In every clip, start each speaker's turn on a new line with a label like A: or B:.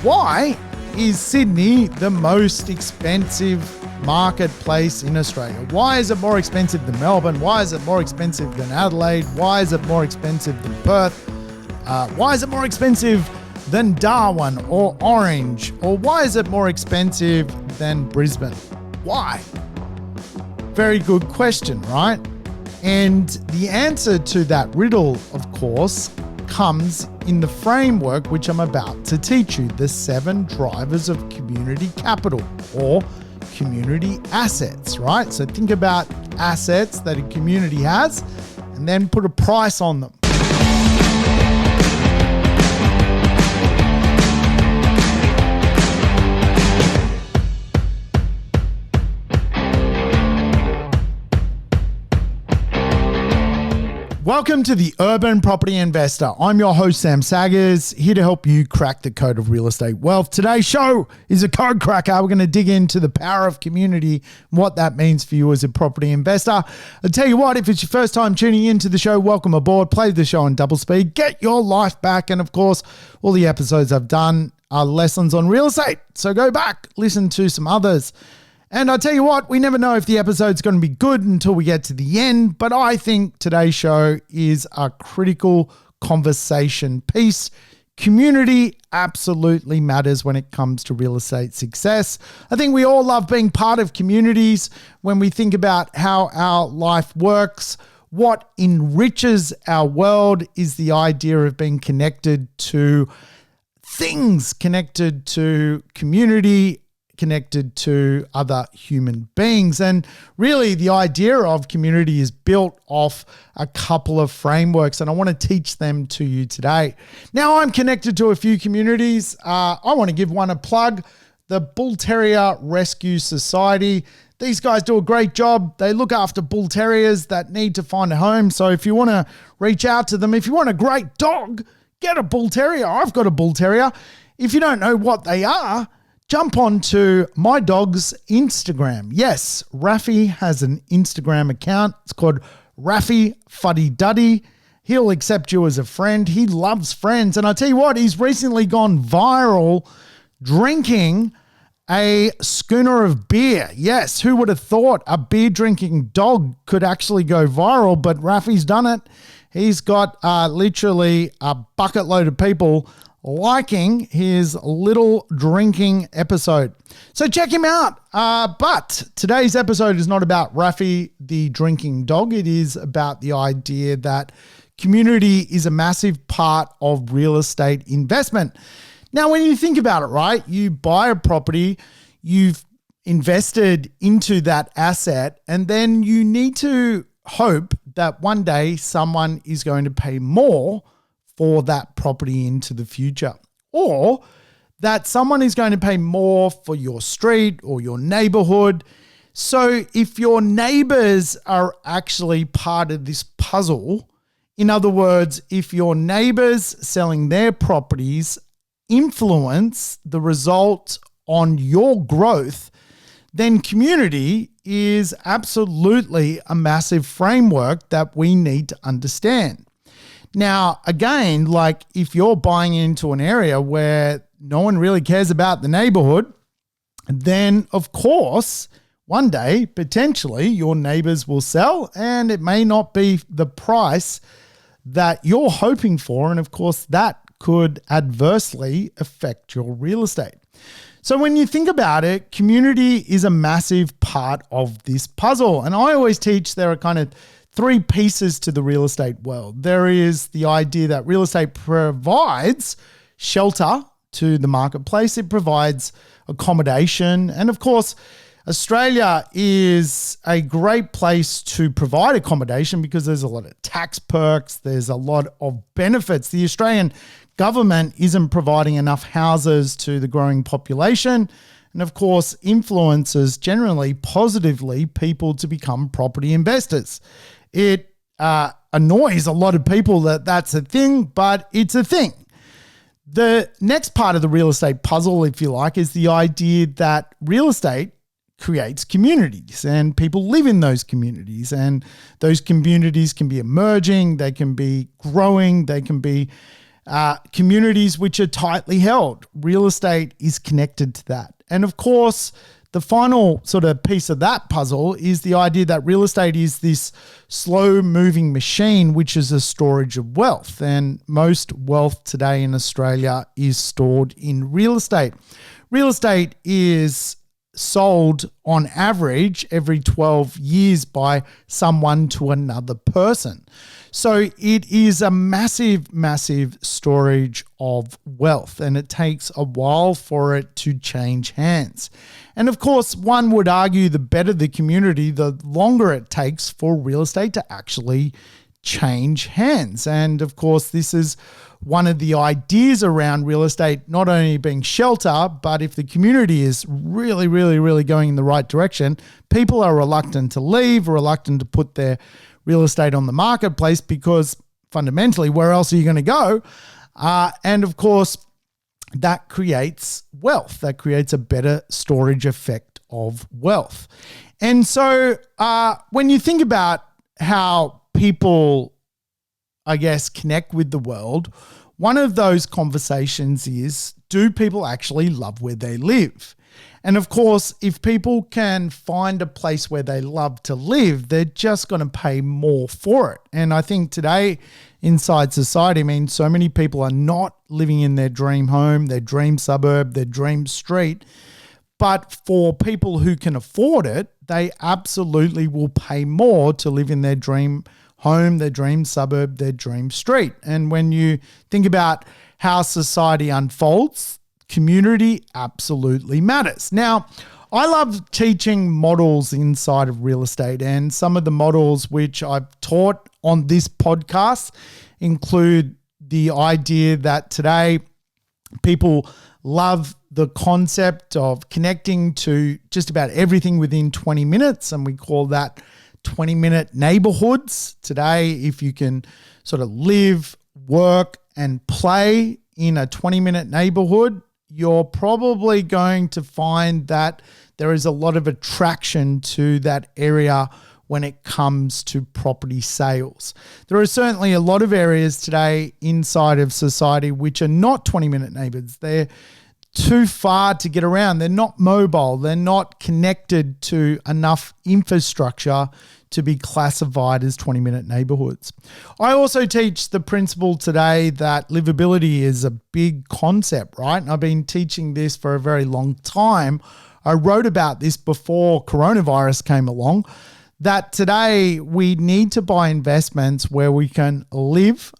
A: Why is Sydney the most expensive marketplace in Australia? Why is it more expensive than Melbourne? Why is it more expensive than Adelaide? Why is it more expensive than Perth? Why is it more expensive than Darwin or Orange? Or why is it more expensive than Brisbane? Why? Very good question, right? And the answer to that riddle, of course, comes in the framework which I'm about to teach you, the 7 drivers of community capital or community assets, right? So think about assets that a community has and then put a price on them. Welcome to the Urban Property Investor. I'm your host, Sam Saggers, here to help you crack the code of real estate wealth. Today's show is a code cracker. We're going to dig into the power of community and what that means for you as a property investor. I'll tell you what, if it's your first time tuning into the show, welcome aboard. Play the show on double speed. Get your life back. And of course, all the episodes I've done are lessons on real estate. So go back, listen to some others. And I tell you what, we never know if the episode's going to be good until we get to the end, but I think today's show is a critical conversation piece. Community absolutely matters when it comes to real estate success. I think we all love being part of communities when we think about how our life works. What enriches our world is the idea of being connected to things, connected to community, connected to other human beings. And really the idea of community is built off a couple of frameworks, and I want to teach them to you today. Now, I'm connected to a few communities. I want to give one a plug, the Bull Terrier Rescue Society. These guys do a great job. They look after bull terriers that need to find a home. So if you want to reach out to them, if you want a great dog, get a bull terrier. I've got a bull terrier. If you don't know what they are, jump onto my dog's Instagram. Yes, Raffy has an Instagram account. It's called Raffy Fuddy Duddy. He'll accept you as a friend. He loves friends. And I tell you what, he's recently gone viral drinking a schooner of beer. Yes, who would have thought a beer drinking dog could actually go viral? But Raffy's done it. He's got literally a bucket load of people liking his little drinking episode. So check him out. But today's episode is not about Raffy, the drinking dog. It is about the idea that community is a massive part of real estate investment. Now, when you think about it, right, you buy a property, you've invested into that asset, and then you need to hope that one day someone is going to pay more for that property into the future, or that someone is going to pay more for your street or your neighborhood. So if your neighbors are actually part of this puzzle, in other words, if your neighbors selling their properties influence the result on your growth, then community is absolutely a massive framework that we need to understand. Now, again, like if you're buying into an area where no one really cares about the neighborhood, then of course, one day, potentially your neighbors will sell and it may not be the price that you're hoping for. And of course, that could adversely affect your real estate. So when you think about it, community is a massive part of this puzzle. And I always teach there are kind of 3 pieces to the real estate world. There is the idea that real estate provides shelter to the marketplace. It provides accommodation. And of course, Australia is a great place to provide accommodation because there's a lot of tax perks. There's a lot of benefits. The Australian government isn't providing enough houses to the growing population. And of course, influences generally positively people to become property investors. It annoys a lot of people that that's a thing, but it's a thing. The next part of the real estate puzzle, if you like, is the idea that real estate creates communities and people live in those communities, and those communities can be emerging, they can be growing, they can be communities which are tightly held. Real estate is connected to that. And of course, the final sort of piece of that puzzle is the idea that real estate is this slow moving machine, which is a storage of wealth. And most wealth today in Australia is stored in real estate. Real estate is sold on average every 12 years by someone to another person. So it is a massive, massive storage of wealth, and it takes a while for it to change hands. And of course, one would argue the better the community, the longer it takes for real estate to actually change hands. And of course, this is one of the ideas around real estate, not only being shelter, but if the community is really, really, really going in the right direction, people are reluctant to leave, reluctant to put their real estate on the marketplace because fundamentally, where else are you going to go? And of course, that creates wealth. That creates a better storage effect of wealth. And so when you think about how people, I guess, connect with the world, one of those conversations is, do people actually love where they live? And of course, if people can find a place where they love to live, they're just going to pay more for it. And I think today inside society, I mean, so many people are not living in their dream home, their dream suburb, their dream street. But for people who can afford it, they absolutely will pay more to live in their dream home, their dream suburb, their dream street. And when you think about how society unfolds, community absolutely matters. Now, I love teaching models inside of real estate, and some of the models which I've taught on this podcast include the idea that today people love the concept of connecting to just about everything within 20 minutes, and we call that 20-minute neighborhoods. Today, if you can sort of live, work, and play in a 20-minute neighborhood, you're probably going to find that there is a lot of attraction to that area when it comes to property sales. There are certainly a lot of areas today inside of society which are not 20-minute neighborhoods. They're too far to get around. They're not mobile. They're not connected to enough infrastructure to be classified as 20-minute neighborhoods. I also teach the principle today that livability is a big concept, right? And I've been teaching this for a very long time. I wrote about this before coronavirus came along, that today we need to buy investments where we can live,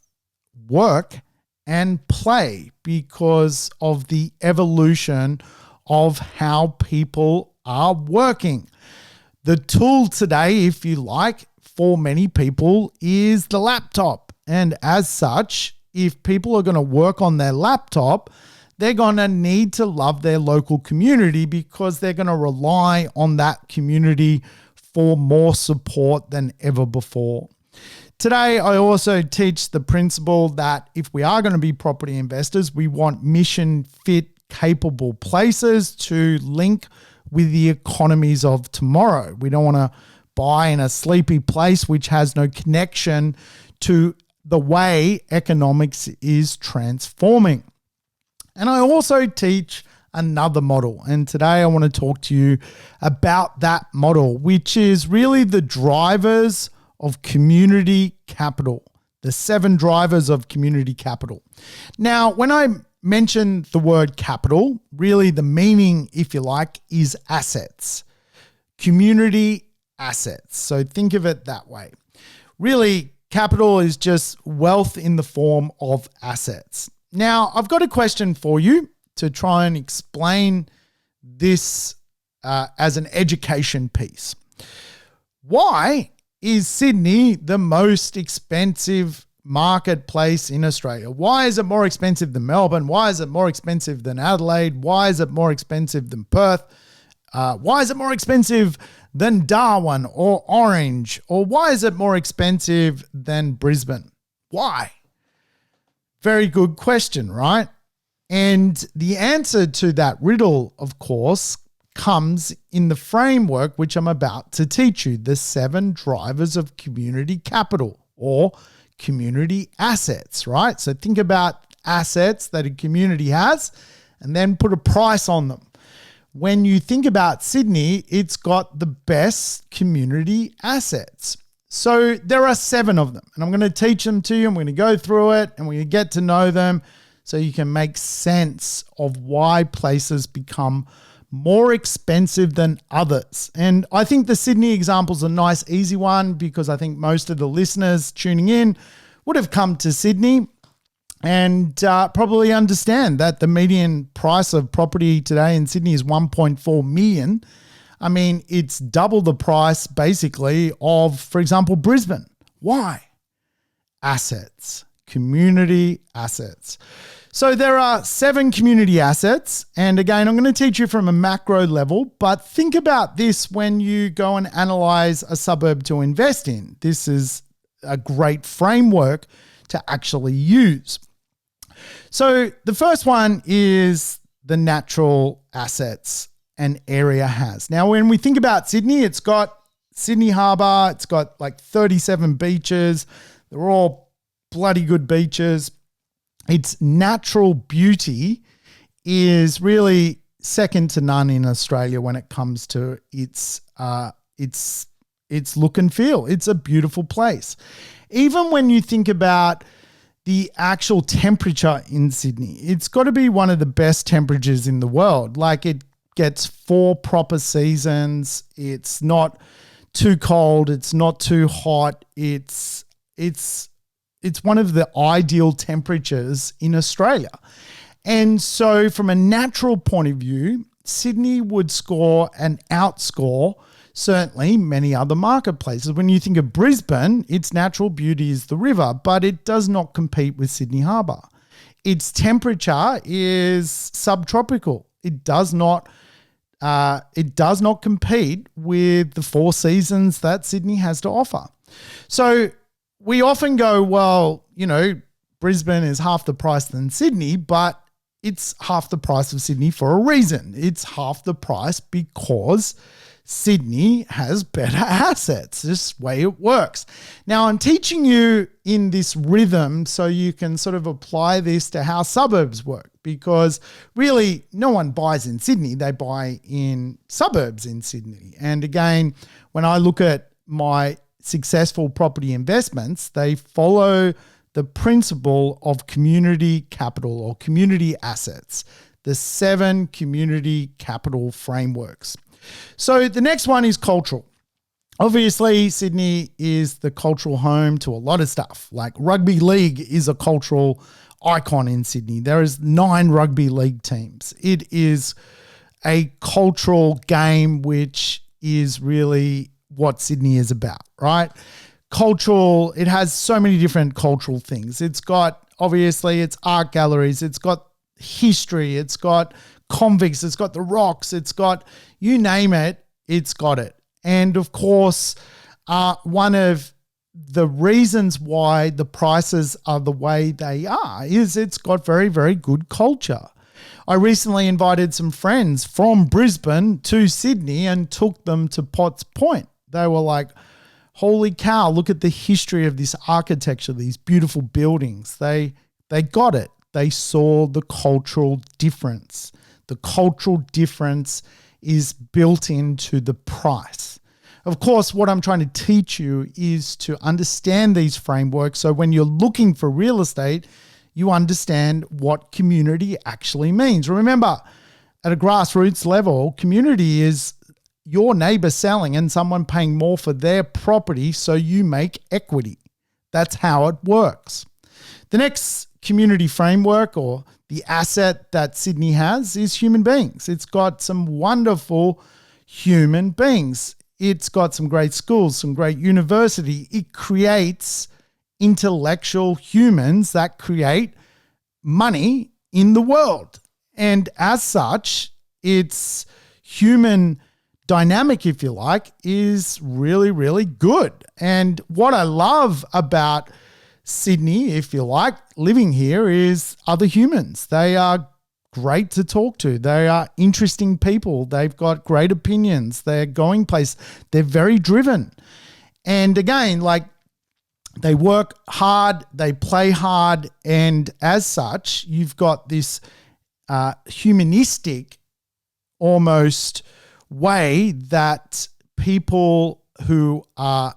A: work, and play because of the evolution of how people are working. The tool today, if you like, for many people is the laptop. And as such, if people are going to work on their laptop, they're going to need to love their local community because they're going to rely on that community for more support than ever before. Today, I also teach the principle that if we are going to be property investors, we want mission fit, capable places to link with the economies of tomorrow. We don't want to buy in a sleepy place which has no connection to the way economics is transforming. And I also teach another model. And today I want to talk to you about that model, which is really the drivers of community capital, the 7 drivers of community capital. Now, when I mention the word capital, really the meaning, if you like, is assets, community assets. So think of it that way. Really, capital is just wealth in the form of assets. Now, I've got a question for you to try and explain this as an education piece. Why is Sydney the most expensive marketplace in Australia? Why is it more expensive than Melbourne? Why is it more expensive than Adelaide? Why is it more expensive than Perth? Why is it more expensive than Darwin or Orange? Or why is it more expensive than Brisbane? Why? Very good question, right? And the answer to that riddle, of course, comes in the framework which I'm about to teach you, the 7 drivers of community capital or community assets, right? So think about assets that a community has and then put a price on them. When you think about Sydney, it's got the best community assets. So there are 7 of them, and I'm going to teach them to you. I'm going to go through it and we're going to get to know them so you can make sense of why places become more expensive than others. And I think the Sydney example is a nice, easy one because I think most of the listeners tuning in would have come to Sydney and probably understand that the median price of property today in Sydney is 1.4 million. I mean, it's double the price basically of, for example, Brisbane. Why? Assets, community assets. So there are 7 community assets. And again, I'm going to teach you from a macro level, but think about this when you go and analyze a suburb to invest in. This is a great framework to actually use. So the first one is the natural assets an area has. Now, when we think about Sydney, it's got Sydney Harbour, it's got like 37 beaches. They're all bloody good beaches. Its natural beauty is really second to none in Australia when it comes to its look and feel. It's a beautiful place. Even when you think about the actual temperature in Sydney, it's got to be one of the best temperatures in the world. Like, it gets 4 proper seasons. It's not too cold. It's not too hot. It's one of the ideal temperatures in Australia. And so from a natural point of view, Sydney would score and outscore certainly many other marketplaces. When you think of Brisbane, its natural beauty is the river, but it does not compete with Sydney Harbour. Its temperature is subtropical. It does not compete with the 4 seasons that Sydney has to offer. So we often go, well, Brisbane is half the price than Sydney, but it's half the price of Sydney for a reason. It's half the price because Sydney has better assets. This is the way it works. Now, I'm teaching you in this rhythm so you can sort of apply this to how suburbs work, because really no one buys in Sydney. They buy in suburbs in Sydney. And again, when I look at my successful property investments, they follow the principle of community capital or community assets, the 7 community capital frameworks. So the next one is cultural. Obviously, Sydney is the cultural home to a lot of stuff. Like rugby league is a cultural icon in Sydney. There is 9 rugby league teams. It is a cultural game, which is really what Sydney is about, right? Cultural, it has so many different cultural things. It's got, obviously, it's art galleries. It's got history. It's got convicts. It's got the rocks. It's got, you name it, it's got it. And of course, one of the reasons why the prices are the way they are is it's got very, very good culture. I recently invited some friends from Brisbane to Sydney and took them to Potts Point. They were like, holy cow, look at the history of this architecture, these beautiful buildings. They got it. They saw the cultural difference. The cultural difference is built into the price. Of course, what I'm trying to teach you is to understand these frameworks so when you're looking for real estate, you understand what community actually means. Remember, at a grassroots level, community is your neighbor selling and someone paying more for their property so you make equity. That's how it works. The next community framework or the asset that Sydney has is human beings. It's got some wonderful human beings. It's got some great schools, some great university. It creates intellectual humans that create money in the world. And as such, its human dynamic, if you like, is really, really good. And what I love about Sydney, if you like, living here is other humans. They are great to talk to. They are interesting people. They've got great opinions. They're going places. They're very driven. And again, like They work hard, they play hard, and as such, you've got this humanistic almost way that people who are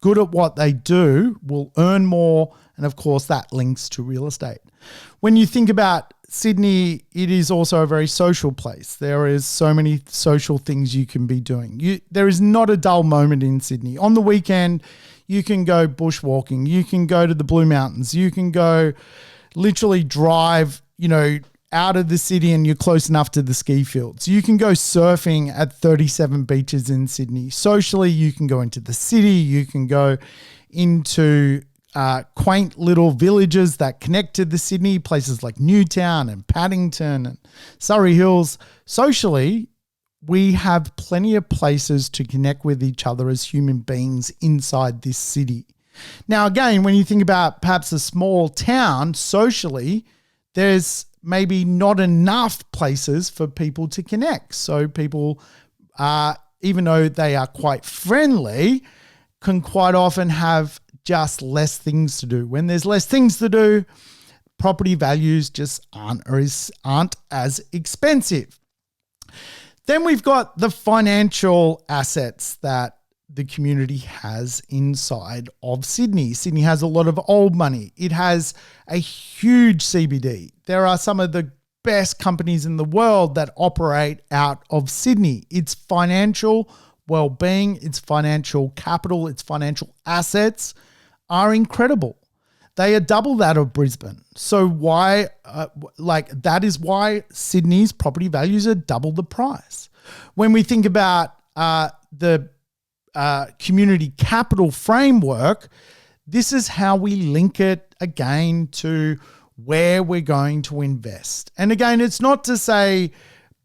A: good at what they do will earn more, and of course that links to real estate. When you think about Sydney, it is also a very social place. There is so many social things you can be doing. There is not a dull moment in Sydney. On the weekend, you can go bushwalking. You can go to the Blue Mountains. You can go literally drive, out of the city and you're close enough to the ski fields. You can go surfing at 37 beaches in Sydney. Socially, you can go into the city. You can go into quaint little villages that connect to the Sydney, places like Newtown and Paddington and Surrey Hills. Socially, we have plenty of places to connect with each other as human beings inside this city. Now, again, when you think about perhaps a small town, socially, there's maybe not enough places for people to connect. So people, even though they are quite friendly, can quite often have just less things to do. When there's less things to do, property values just aren't as expensive. Then we've got the financial assets that the community has inside of Sydney. Sydney has a lot of old money. It has a huge CBD. There are some of the best companies in the world that operate out of Sydney. Its financial well-being, its financial capital, its financial assets are incredible. They are double that of Brisbane. So that is why Sydney's property values are double the price. When we think about the community capital framework, this is how we link it again to where we're going to invest. And again, it's not to say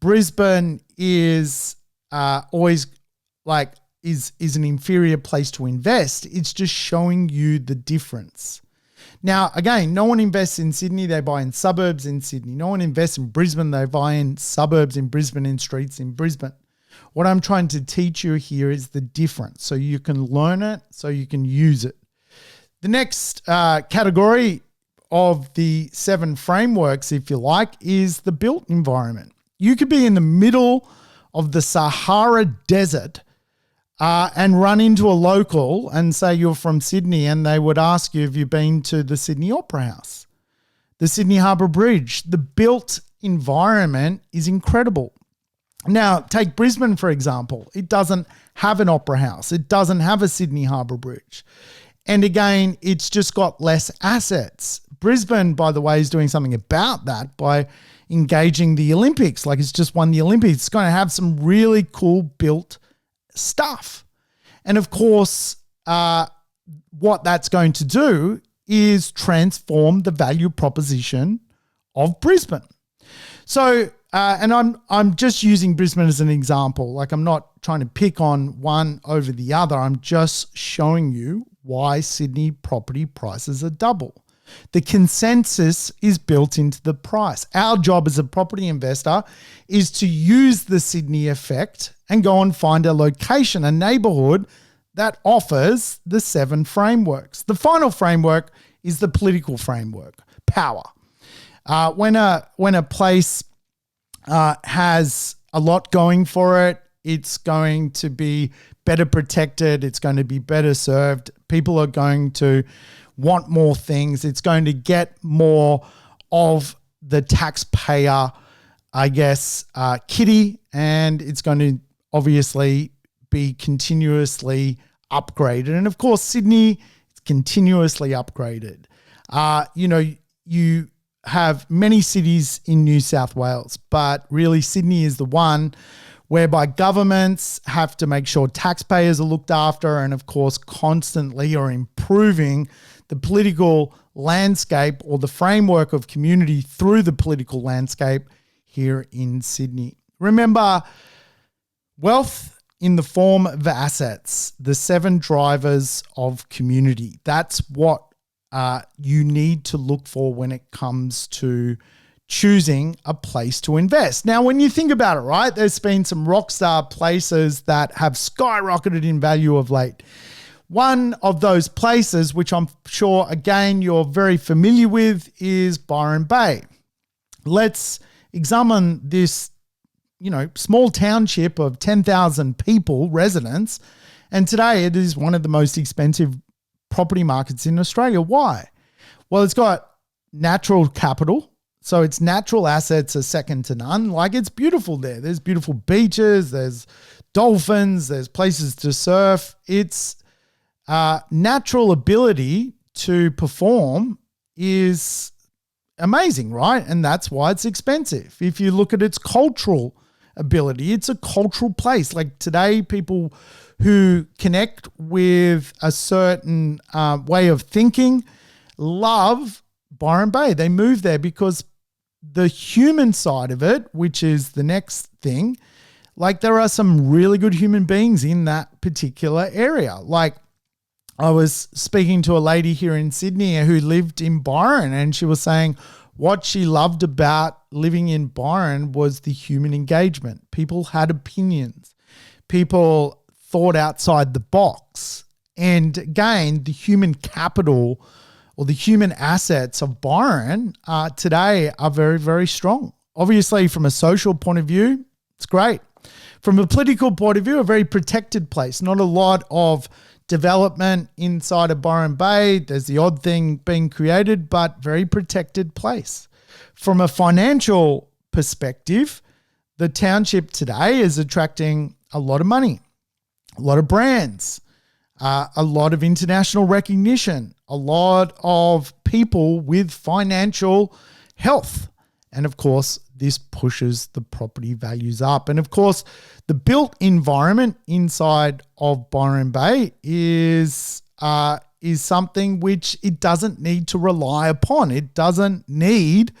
A: Brisbane is always is an inferior place to invest. It's just showing you the difference. Now, again, no one invests in Sydney, they buy in suburbs in Sydney. No one invests in Brisbane, they buy in suburbs in Brisbane, in streets in Brisbane. What I'm trying to teach you here is the difference, so you can learn it, so you can use it. The next category of the 7 frameworks, if you like, is the built environment. You could be in the middle of the Sahara desert and run into a local and say you're from Sydney, and they would ask you, have you been to the Sydney Opera House, the Sydney Harbour Bridge? The built environment is incredible. Now, take Brisbane, for example. It doesn't have an opera house. It doesn't have a Sydney Harbour Bridge. And again, it's just got less assets. Brisbane, by the way, is doing something about that by engaging the Olympics. Like, it's just won the Olympics. It's going to have some really cool built stuff. And of course, what that's going to do is transform the value proposition of Brisbane. So, and I'm just using Brisbane as an example. Like, I'm not trying to pick on one over the other. I'm just showing you why Sydney property prices are double. The consensus is built into the price. Our job as a property investor is to use the Sydney effect and go and find a location, a neighborhood that offers the 7 frameworks. The final framework is the political framework, power. When a place has a lot going for it, it's going to be better protected. It's going to be better served. People are going to want more things. It's going to get more of the taxpayer, I guess, kitty, and it's going to obviously be continuously upgraded. And of course, Sydney is continuously upgraded. You have many cities in New South Wales, but really Sydney is the one whereby governments have to make sure taxpayers are looked after, and of course constantly are improving the political landscape or the framework of community through the political landscape here in Sydney. Remember, wealth in the form of assets, the 7 drivers of community. That's what you need to look for when it comes to choosing a place to invest. Now, when you think about it, right, there's been some rockstar places that have skyrocketed in value of late. One of those places, which I'm sure, again, you're very familiar with, is Byron Bay. Let's examine this, small township of 10,000 people, residents, and today it is one of the most expensive property markets in Australia. Why? Well, it's got natural capital, so its natural assets are second to none. Like, it's beautiful there. There's beautiful beaches, there's dolphins, there's places to surf. Its natural ability to perform is amazing, right? And that's why it's expensive. If you look at its cultural ability, it's a cultural place. Like, today, people who connect with a certain way of thinking love Byron Bay. They move there because the human side of it, which is the next thing, like, there are some really good human beings in that particular area. Like, I was speaking to a lady here in Sydney who lived in Byron, and she was saying what she loved about living in Byron was the human engagement. People had opinions. People thought outside the box. And again, the human capital or the human assets of Byron today are very, very strong. Obviously, from a social point of view, it's great. From a political point of view, a very protected place. Not a lot of development inside of Byron Bay. There's the odd thing being created, but very protected place. From a financial perspective, the township today is attracting a lot of money, a lot of brands, a lot of international recognition, a lot of people with financial health. And of course, this pushes the property values up. And of course, the built environment inside of Byron Bay is something which it doesn't need to rely upon. It doesn't need,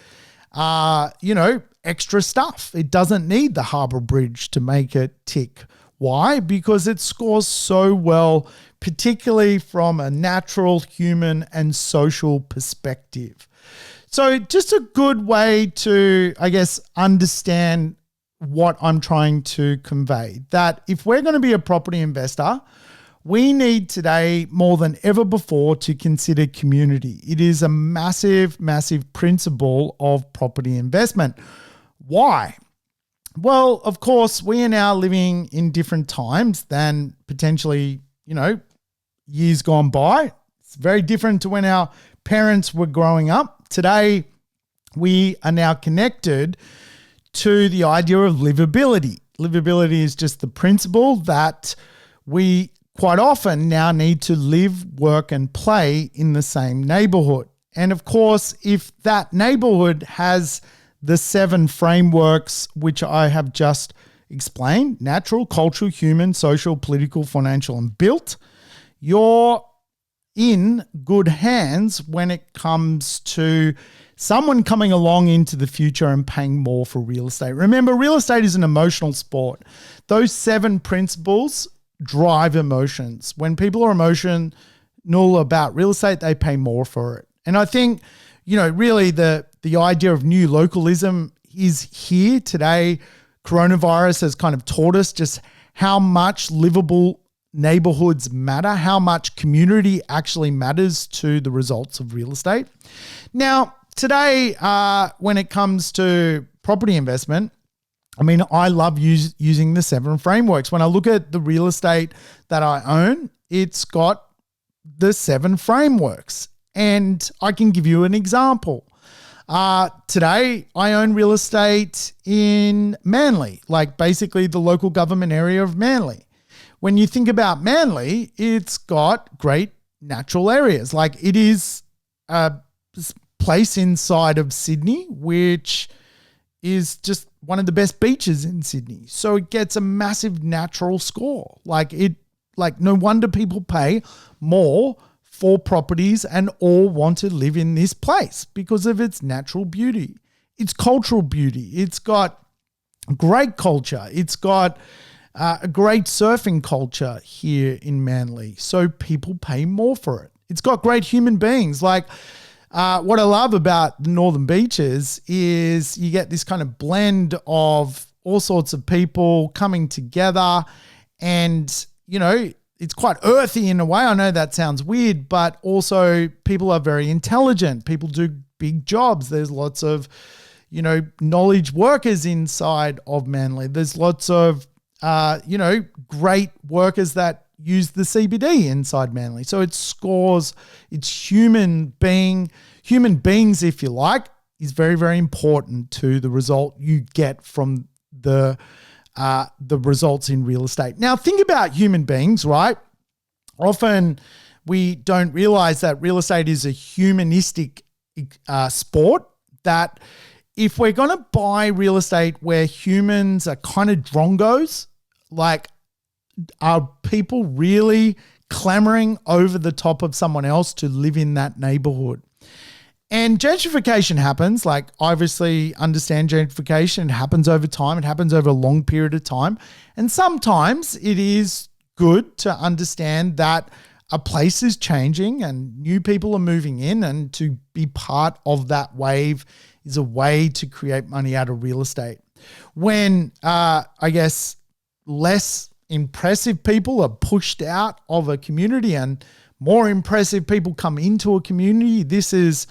A: extra stuff. It doesn't need the Harbour Bridge to make it tick. Why? Because it scores so well, particularly from a natural, human, and social perspective. So just a good way to, I guess, understand what I'm trying to convey. That if we're going to be a property investor, we need today more than ever before to consider community. It is a massive, massive principle of property investment. Why? Well, of course, we are now living in different times than potentially, years gone by. It's very different to when our parents were growing up. Today, we are now connected to the idea of livability. Livability is just the principle that we quite often now need to live, work, and play in the same neighborhood. And of course, if that neighborhood has the 7 frameworks which I have just explained, natural, cultural, human, social, political, financial, and built, you're in good hands when it comes to someone coming along into the future and paying more for real estate. Remember, real estate is an emotional sport. Those 7 principles drive emotions. When people are emotional about real estate, they pay more for it. And I think, really the idea of new localism is here today. Coronavirus has kind of taught us just how much livable neighborhoods matter, how much community actually matters to the results of real estate. Now, today, when it comes to property investment, I love using the 7 frameworks. When I look at the real estate that I own, it's got the 7 frameworks. And I can give you an example. Today, I own real estate in Manly, like basically the local government area of Manly. When you think about Manly, it's got great natural areas. Like, it is a place inside of Sydney, which is just one of the best beaches in Sydney. So it gets a massive natural score. No wonder people pay more for properties and all want to live in this place because of its natural beauty, its cultural beauty. It's got great culture. It's got a great surfing culture here in Manly. So people pay more for it. It's got great human beings. Like, what I love about the Northern Beaches is you get this kind of blend of all sorts of people coming together and, it's quite earthy in a way. I know that sounds weird, but also people are very intelligent. People do big jobs. There's lots of, knowledge workers inside of Manly. There's lots of, great workers that use the CBD inside Manly. So it's human beings, if you like, is very, very important to the result you get from the results in real estate. Now, think about human beings, right? Often we don't realize that real estate is a humanistic sport, that if we're going to buy real estate where humans are kind of drongos, like, are people really clamoring over the top of someone else to live in that neighborhood? And gentrification happens, like, obviously understand gentrification. It happens over time. It happens over a long period of time. And sometimes it is good to understand that a place is changing and new people are moving in, and to be part of that wave is a way to create money out of real estate. When, less impressive people are pushed out of a community and more impressive people come into a community, this is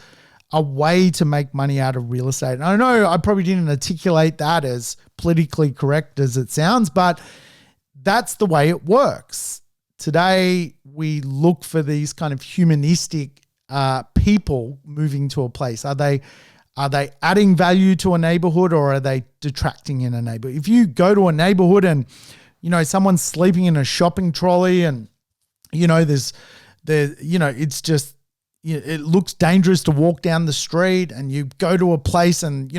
A: a way to make money out of real estate. And I know I probably didn't articulate that as politically correct as it sounds, but that's the way it works. Today, we look for these kind of humanistic people moving to a place. Are they adding value to a neighborhood, or are they detracting in a neighborhood? If you go to a neighborhood and, someone's sleeping in a shopping trolley and, it's just, it looks dangerous to walk down the street, and you go to a place and,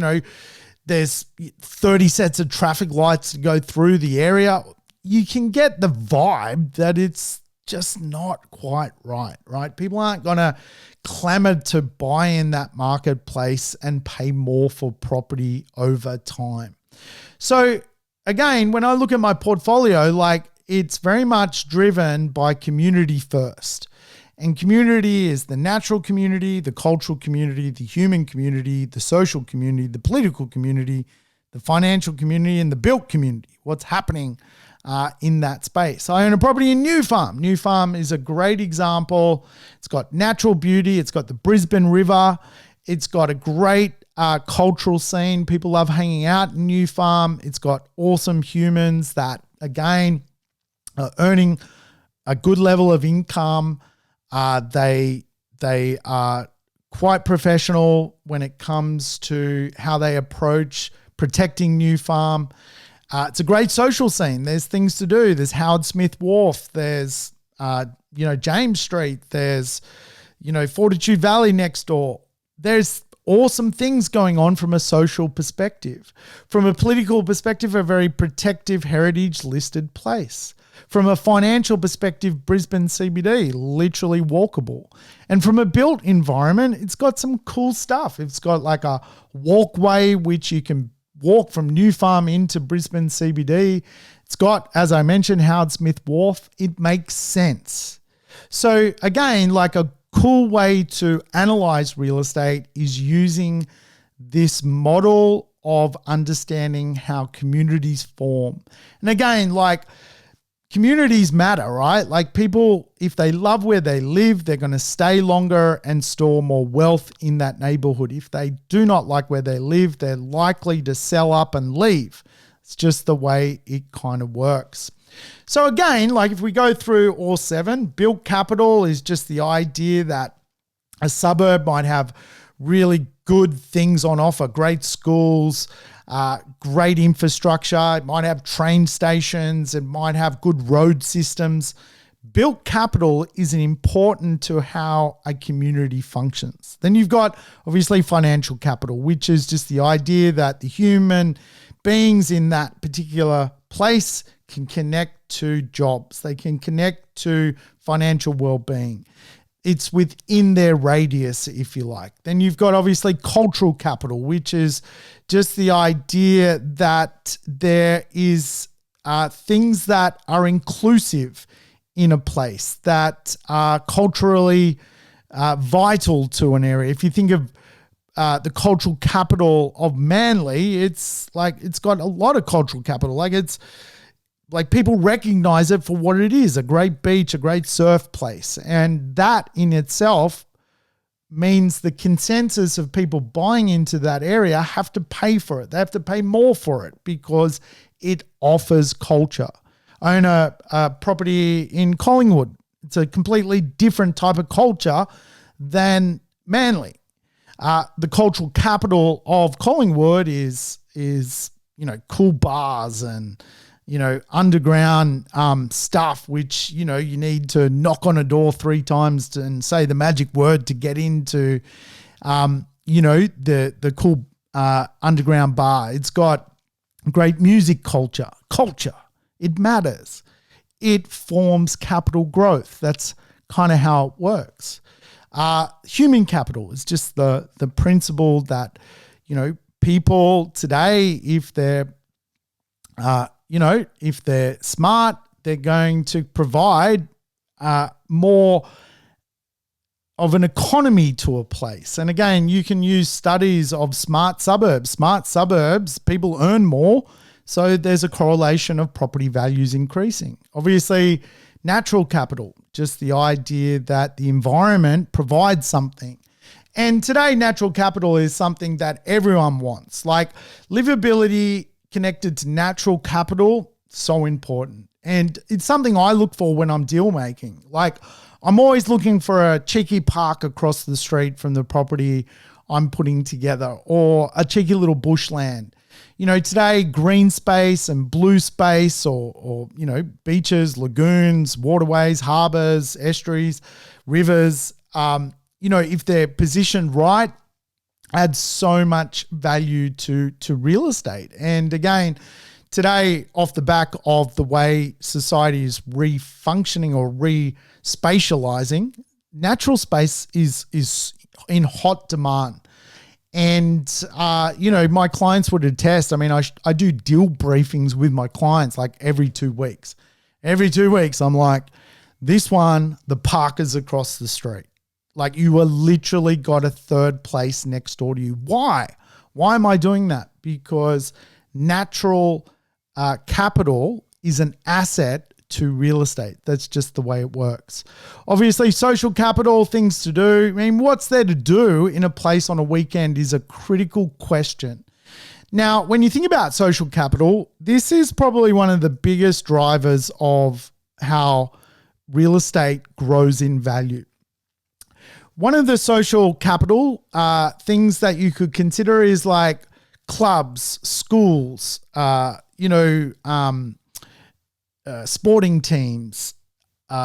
A: there's 30 sets of traffic lights to go through the area, you can get the vibe that it's just not quite right? People aren't going to clamor to buy in that marketplace and pay more for property over time. So again, when I look at my portfolio, like, it's very much driven by community first. And community is the natural community, the cultural community, the human community, the social community, the political community, the financial community, and the built community. What's happening in that space. I own a property in New Farm. New Farm is a great example. It's got natural beauty. It's got the Brisbane River. It's got a great cultural scene. People love hanging out in New Farm. It's got awesome humans that, again, are earning a good level of income. They are quite professional when it comes to how they approach protecting New Farm. It's a great social scene. There's things to do. There's Howard Smith Wharf. There's, James Street. There's, Fortitude Valley next door. There's awesome things going on from a social perspective. From a political perspective, a very protective heritage listed place. From a financial perspective, Brisbane CBD, literally walkable. And from a built environment, it's got some cool stuff. It's got like a walkway which you can walk from New Farm into Brisbane CBD. It's got, as I mentioned, Howard Smith Wharf. It makes sense. So again, like, a cool way to analyze real estate is using this model of understanding how communities form. And again, like, communities matter, right? Like, people, if they love where they live, they're going to stay longer and store more wealth in that neighborhood. If they do not like where they live, they're likely to sell up and leave. It's just the way it kind of works. So again, like, if we go through all 7, built capital is just the idea that a suburb might have really good things on offer, great schools, great infrastructure. It might have train stations. It might have good road systems. Built capital is important to how a community functions. Then you've got, obviously, financial capital, which is just the idea that the human beings in that particular place can connect to jobs. They can connect to financial well-being. It's within their radius, if you like. Then you've got, obviously, cultural capital, which is just the idea that there is things that are inclusive in a place, that are culturally vital to an area. If you think of the cultural capital of Manly, it's like, it's got a lot of cultural capital. Like, it's like people recognize it for what it is, a great beach, a great surf place. And that in itself means the consensus of people buying into that area have to pay for it. They have to pay more for it because it offers culture. I own a property in Collingwood. It's a completely different type of culture than Manly. The cultural capital of Collingwood is cool bars and underground stuff, which you need to knock on a door 3 times and say the magic word to get into the cool underground bar. It's got great music culture. It matters. It forms capital growth. That's kind of how it works. Human capital is just the principle that, people today, if they're smart, they're going to provide more of an economy to a place. And again, you can use studies of smart suburbs. Smart suburbs, people earn more, so there's a correlation of property values increasing. Obviously, natural capital, just the idea that the environment provides something. And today, natural capital is something that everyone wants. Like livability connected to natural capital, so important. And it's something I look for when I'm deal making. Like I'm always looking for a cheeky park across the street from the property I'm putting together, or a cheeky little bushland. Today, green space and blue space or beaches, lagoons, waterways, harbors, estuaries, rivers, if they're positioned right, adds so much value to real estate. And again, today, off the back of the way society is refunctioning or re-spatializing, natural space is in hot demand. And, my clients would attest. I mean, I do deal briefings with my clients like every 2 weeks. Every 2 weeks, I'm like, this one, the park is across the street. Like you are literally got a third place next door to you. Why? Why am I doing that? Because natural capital is an asset to real estate. That's just the way it works. Obviously, social capital, things to do. I mean, what's there to do in a place on a weekend is a critical question. Now, when you think about social capital, this is probably one of the biggest drivers of how real estate grows in value. One of the social capital things that you could consider is like clubs, schools, sporting teams.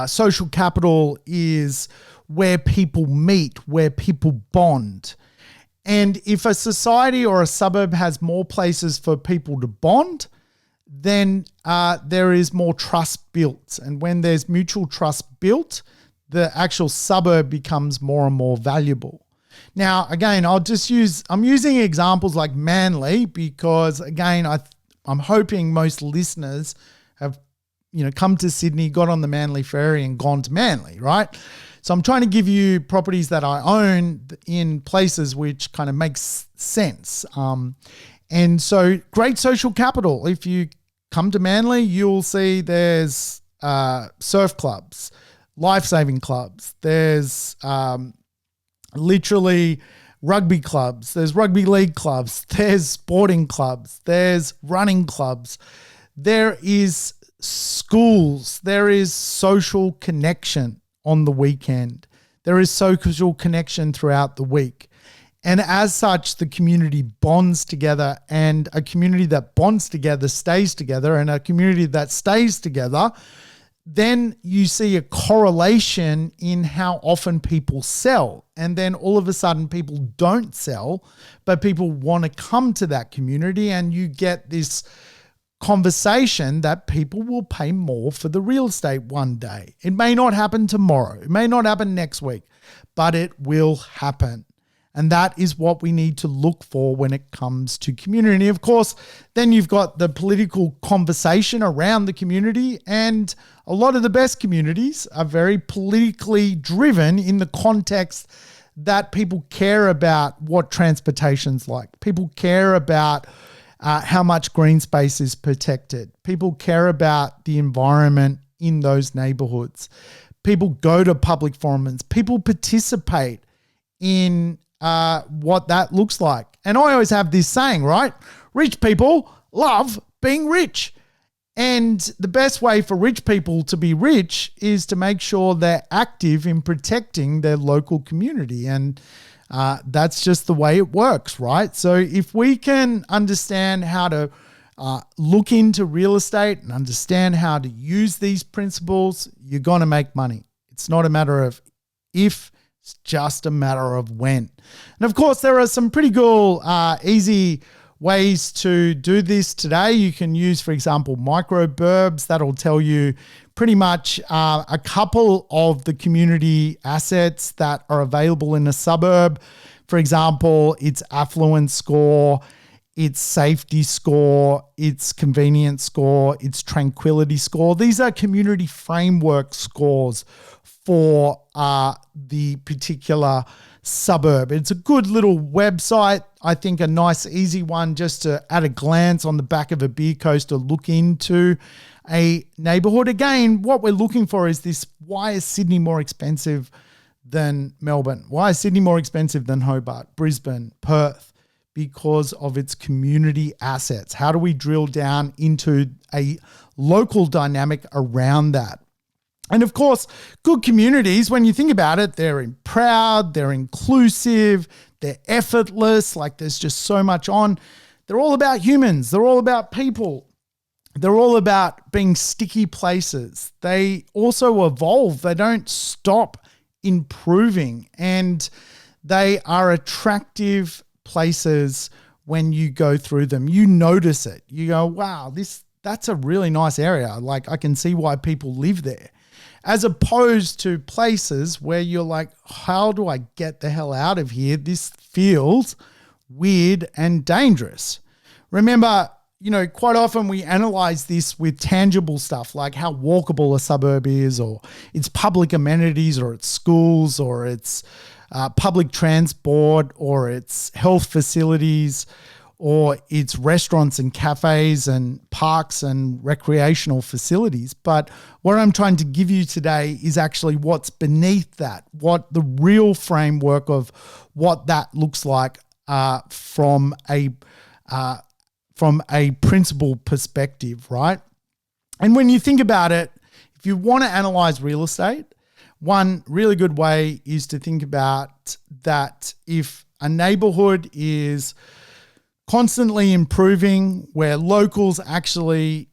A: Social capital is where people meet, where people bond. And if a society or a suburb has more places for people to bond, then there is more trust built. And when there's mutual trust built, the actual suburb becomes more and more valuable. Now, again, I'm using examples like Manly because, again, I'm hoping most listeners have, come to Sydney, got on the Manly ferry and gone to Manly, right? So I'm trying to give you properties that I own in places which kind of makes sense. And so great social capital. If you come to Manly, you'll see there's surf clubs, life-saving clubs. There's literally rugby clubs. There's rugby league clubs. There's sporting clubs. There's running clubs. There is schools. There is social connection on the weekend. There is social connection throughout the week. And as such, the community bonds together, and a community that bonds together stays together, and a community that stays together, then you see a correlation in how often people sell. And then all of a sudden people don't sell, but people want to come to that community, and you get this conversation that people will pay more for the real estate one day. It may not happen tomorrow. It may not happen next week, but it will happen. And that is what we need to look for when it comes to community. And of course, then you've got the political conversation around the community, and a lot of the best communities are very politically driven in the context that people care about what transportation's like. People care about how much green space is protected. People care about the environment in those neighborhoods. People go to public forums. People participate in what that looks like. And I always have this saying, right? Rich people love being rich. And the best way for rich people to be rich is to make sure they're active in protecting their local community. And that's just the way it works, right? So if we can understand how to look into real estate and understand how to use these principles, you're going to make money. It's not a matter of if, it's just a matter of when. And of course, there are some pretty cool, easy ways to do this today. You can use, for example, microburbs. That'll tell you pretty much a couple of the community assets that are available in a suburb. For example, its affluence score, its safety score, its convenience score, its tranquility score. These are community framework scores for the particular suburb. It's a good little website. I think a nice, easy one just to, at a glance on the back of a beer coaster, look into a neighborhood. Again, what we're looking for is this: why is Sydney more expensive than Melbourne? Why is Sydney more expensive than Hobart, Brisbane, Perth? Because of its community assets. How do we drill down into a local dynamic around that? And of course, good communities, when you think about it, they're proud, they're inclusive, they're effortless, like there's just so much on. They're all about humans. They're all about people. They're all about being sticky places. They also evolve. They don't stop improving, and they are attractive places when you go through them. You notice it. You go, wow, that's a really nice area. Like, I can see why people live there. As opposed to places where you're like, how do I get the hell out of here? This feels weird and dangerous. Remember, quite often we analyze this with tangible stuff like how walkable a suburb is, or its public amenities, or its schools, or its public transport, or its health facilities, or its restaurants and cafes and parks and recreational facilities. But what I'm trying to give you today is actually what's beneath that, what the real framework of what that looks like from a principle perspective, right? And when you think about it, if you want to analyze real estate, one really good way is to think about that if a neighborhood is constantly improving, where locals actually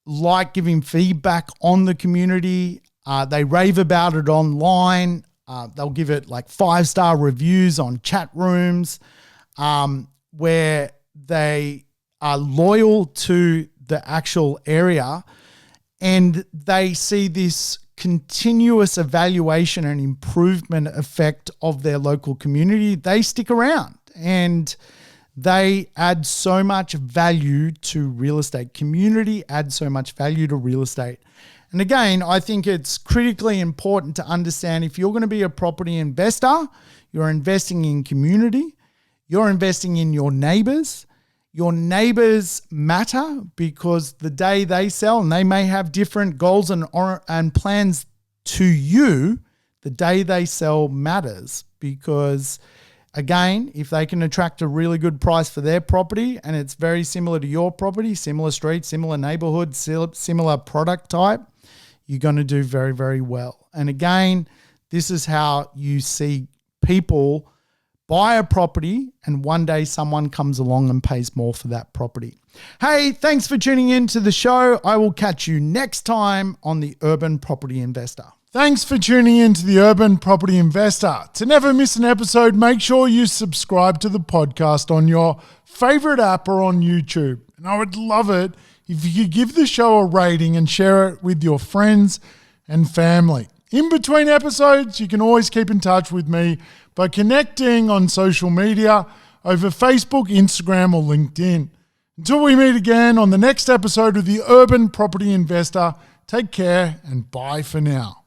A: like giving feedback on the community, they rave about it online, they'll give it like 5-star reviews on chat rooms, where they are loyal to the actual area, and they see this continuous evaluation and improvement effect of their local community, they stick around and they add so much value to real estate. Community adds so much value to real estate. And again, I think it's critically important to understand, if you're going to be a property investor, you're investing in community, you're investing in your neighbors. Your neighbors matter because the day they sell, and they may have different goals and plans to you, the day they sell matters, because again, if they can attract a really good price for their property and it's very similar to your property, similar street, similar neighborhood, similar product type, you're going to do very, very well. And again, this is how you see people buy a property and one day someone comes along and pays more for that property. Hey, thanks for tuning in to the show. I will catch you next time on The Urban Property Investor. Thanks for tuning in to The Urban Property Investor. To never miss an episode, make sure you subscribe to the podcast on your favorite app or on YouTube. And I would love it if you could give the show a rating and share it with your friends and family. In between episodes, you can always keep in touch with me by connecting on social media over Facebook, Instagram, or LinkedIn. Until we meet again on the next episode of The Urban Property Investor, take care and bye for now.